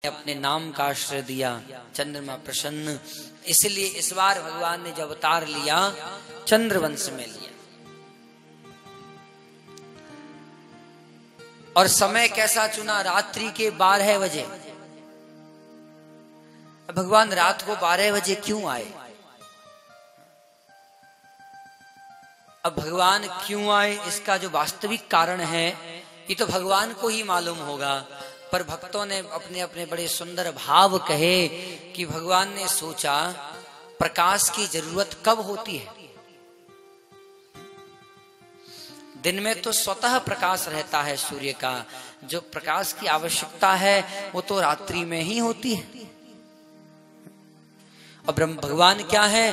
अपने नाम का आश्रय दिया, चंद्रमा प्रसन्न। इसलिए इस बार भगवान ने जब अवतार लिया चंद्रवंश में लिया। और समय कैसा चुना? रात्रि के 12 बजे। भगवान रात को 12 बजे क्यों आए? अब भगवान क्यों आए इसका जो वास्तविक कारण है ये तो भगवान को ही मालूम होगा, पर भक्तों ने अपने अपने बड़े सुंदर भाव कहे कि भगवान ने सोचा प्रकाश की जरूरत कब होती है। दिन में तो स्वतः प्रकाश रहता है सूर्य का, जो प्रकाश की आवश्यकता है वो तो रात्रि में ही होती है। और भगवान क्या है?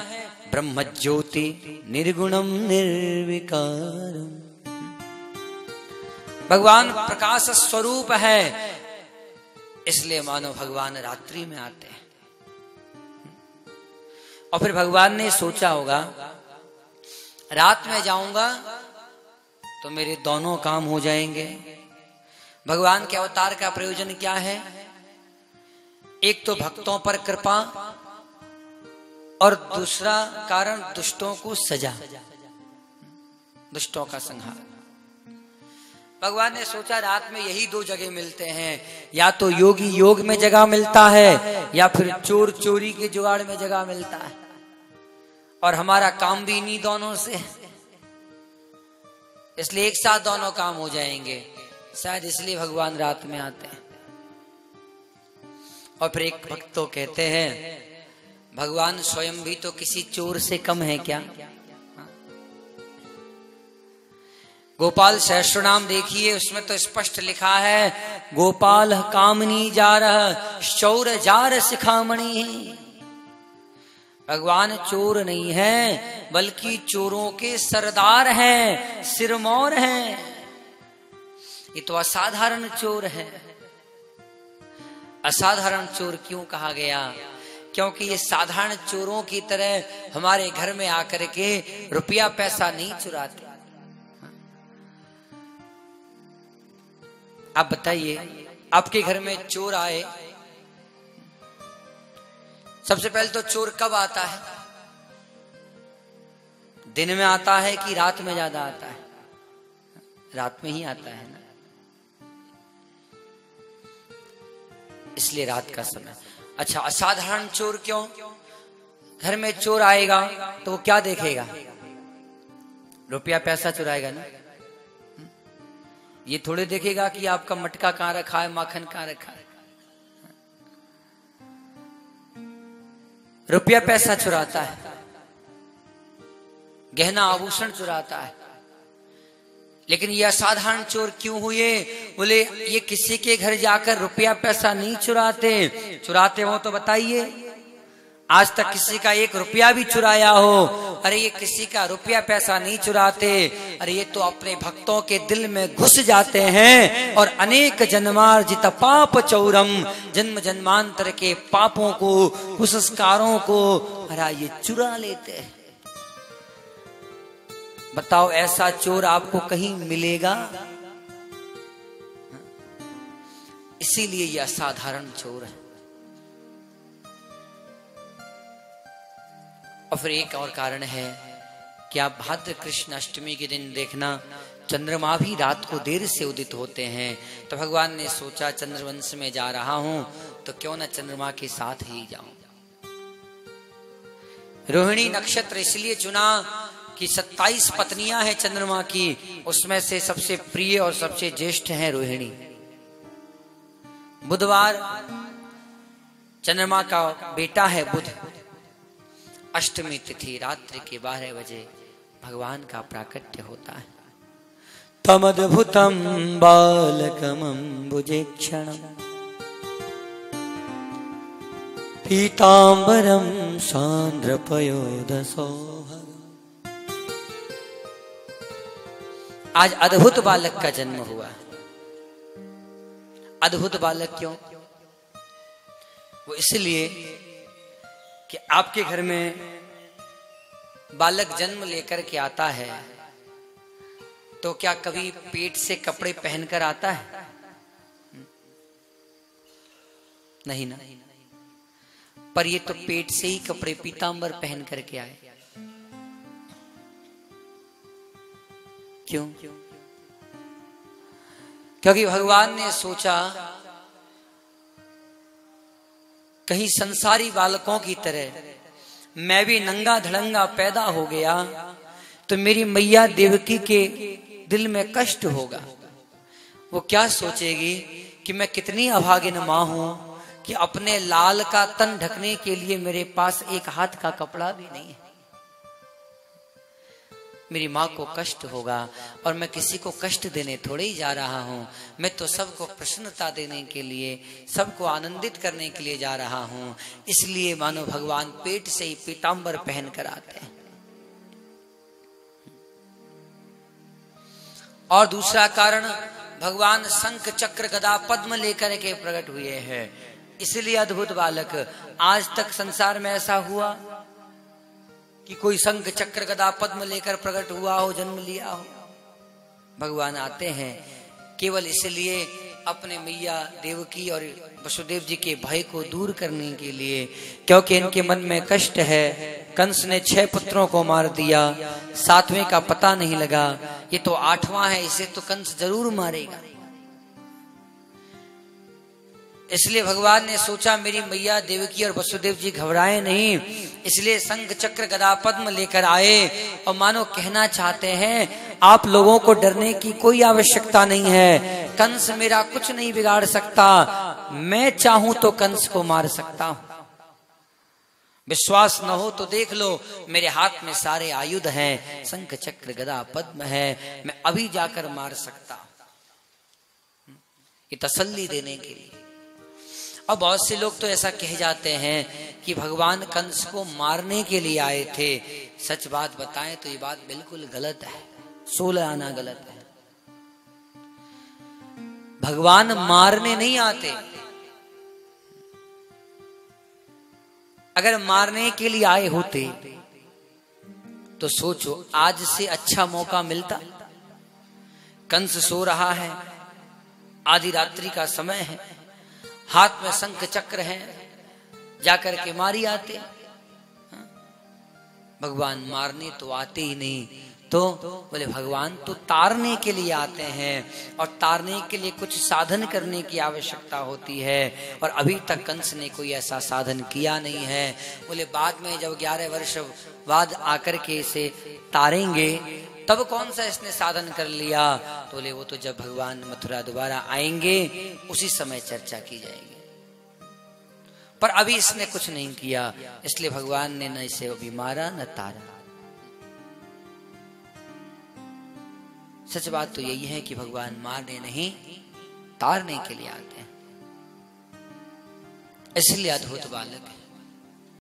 ब्रह्म ज्योति निर्गुणम निर्विकारम। भगवान प्रकाश स्वरूप है, इसलिए मानो भगवान रात्रि में आते हैं। और फिर भगवान ने सोचा होगा रात में जाऊंगा तो मेरे दोनों काम हो जाएंगे। भगवान के अवतार का प्रयोजन क्या है? एक तो भक्तों पर कृपा और दूसरा कारण दुष्टों को सजा, दुष्टों का संहार। भगवान ने सोचा रात में यही दो जगह मिलते हैं, या तो योगी योग में जगह मिलता है या फिर चोर चोरी के जुगाड़ में जगह मिलता है, और हमारा काम भी इन्हीं दोनों से, इसलिए एक साथ दोनों काम हो जाएंगे। शायद इसलिए भगवान रात में आते हैं। और फिर एक भक्त तो कहते हैं भगवान स्वयं भी तो किसी चोर से कम है क्या? गोपाल सहस्त्रनाम देखिए, उसमें तो स्पष्ट लिखा है गोपाल कामनी जार चौर जार शिखामणि। भगवान चोर नहीं है बल्कि चोरों के सरदार हैं, सिरमौर हैं। ये तो असाधारण चोर है। असाधारण चोर क्यों कहा गया? क्योंकि ये साधारण चोरों की तरह हमारे घर में आकर के रुपया पैसा नहीं चुराते। आप बताइए, आपके घर में चोर आए, सबसे पहले तो चोर कब आता है? दिन में आता है कि रात में ज्यादा आता है? रात में ही आता है ना, इसलिए रात का समय। अच्छा, असाधारण चोर क्यों? घर में चोर आएगा तो वो क्या देखेगा? रुपया पैसा चुराएगा ना, ये थोड़े देखेगा कि आपका मटका कहां रखा है, माखन कहां रखा है। रुपया पैसा चुराता है, गहना आभूषण चुराता है। लेकिन ये असाधारण चोर क्यों हुए? बोले ये किसी के घर जाकर रुपया पैसा नहीं चुराते। चुराते हो तो बताइए, आज तक किसी का 1 रुपया भी चुराया हो? अरे ये किसी का रुपया पैसा नहीं चुराते। अरे ये तो अपने भक्तों के दिल में घुस जाते हैं और अनेक जन्मार्जित पाप चौरम, जन्म जन्मांतर के पापों को, कुसंस्कारों को अरे ये चुरा लेते हैं। बताओ ऐसा चोर आपको कहीं मिलेगा? इसीलिए यह असाधारण चोर है। और फिर एक और कारण है कि आप भाद्र कृष्ण अष्टमी के दिन देखना चंद्रमा भी रात को देर से उदित होते हैं। तो भगवान ने सोचा चंद्रवंश में जा रहा हूं तो क्यों न चंद्रमा के साथ ही जाऊं। रोहिणी नक्षत्र इसलिए चुना कि 27 पत्नियां हैं चंद्रमा की, उसमें से सबसे प्रिय और सबसे ज्येष्ठ है रोहिणी। बुधवार चंद्रमा का बेटा है बुध। अष्टमी तिथि रात्रि के 12 बजे भगवान का प्राकट्य होता है। तमद्भुतम बालकमंबुजेक्षणम पीतांबरम सांद्रपयोदसौभगम्। आज अद्भुत बालक का जन्म हुआ। अद्भुत बालक क्यों? वो इसलिए कि आपके घर में बालक जन्म लेकर के आता है तो क्या कभी पेट से कपड़े पहनकर आता है? नहीं ना, पर ये तो पेट से ही कपड़े पीतांबर पहन करके आए। क्यों? क्योंकि भगवान ने सोचा कहीं संसारी बालकों की तरह मैं भी नंगा धड़ंगा पैदा हो गया तो मेरी मैया देवकी के दिल में कष्ट होगा। वो क्या सोचेगी कि मैं कितनी अभागिन मां हूं कि अपने लाल का तन ढकने के लिए मेरे पास एक हाथ का कपड़ा भी नहीं है। मेरी माँ को कष्ट होगा और मैं किसी को कष्ट देने थोड़े ही जा रहा हूँ। मैं तो सबको प्रसन्नता देने के लिए, सबको आनंदित करने के लिए जा रहा हूँ। इसलिए मानो भगवान पेट से ही पीतांबर पहन कर आते हैं। और दूसरा कारण, भगवान शंख चक्र गदा पद्म लेकर के प्रकट हुए हैं। इसलिए अद्भुत बालक, आज तक संसार में ऐसा हुआ कि कोई शंख चक्र गदा पद्म लेकर प्रकट हुआ हो, जन्म लिया हो? भगवान आते हैं केवल इसलिए अपने मैया देवकी और वसुदेव जी के भय को दूर करने के लिए, क्योंकि इनके मन में कष्ट है। कंस ने 6 पुत्रों को मार दिया, 7वें का पता नहीं लगा, ये तो 8वां है, इसे तो कंस जरूर मारेगा। इसलिए भगवान ने सोचा मेरी मैया देवकी और वसुदेव जी घबराए नहीं, इसलिए शंख चक्र गदा पद्म लेकर आए और मानो कहना चाहते हैं आप लोगों को डरने की कोई आवश्यकता नहीं है। कंस मेरा कुछ नहीं बिगाड़ सकता, मैं चाहूं तो कंस को मार सकता हूं। विश्वास न हो तो देख लो, मेरे हाथ में सारे आयुध हैं, शंख चक्र गदा पद्म है, मैं अभी जाकर मार सकता हूं। ये तसल्ली देने के लिए। अब बहुत से लोग तो ऐसा कह जाते हैं कि भगवान कंस को मारने के लिए आए थे। सच बात बताएं तो ये बात बिल्कुल गलत है, 16 आना गलत है। भगवान मारने नहीं आते। अगर मारने के लिए आए होते तो सोचो आज से अच्छा मौका मिलता। कंस सो रहा है, आधी रात्रि का समय है, हाथ में शंख चक्र है, जाकर के मारी आते। भगवान मारने तो आते ही नहीं, तो बोले भगवान तो तारने के लिए आते हैं, और तारने के लिए कुछ साधन करने की आवश्यकता होती है, और अभी तक कंस ने कोई ऐसा साधन किया नहीं है। बोले बाद में जब 11 वर्ष बाद आकर के इसे तारेंगे तब कौन सा इसने साधन कर लिया। तो बोले वो तो जब भगवान मथुरा दोबारा आएंगे उसी समय चर्चा की जाएगी, पर अभी इसने कुछ नहीं किया, इसलिए भगवान ने न इसे अभी मारा न तारा। सच बात तो यही है कि भगवान मारने नहीं तारने के लिए आते हैं। इसलिए अद्भुत बालक है।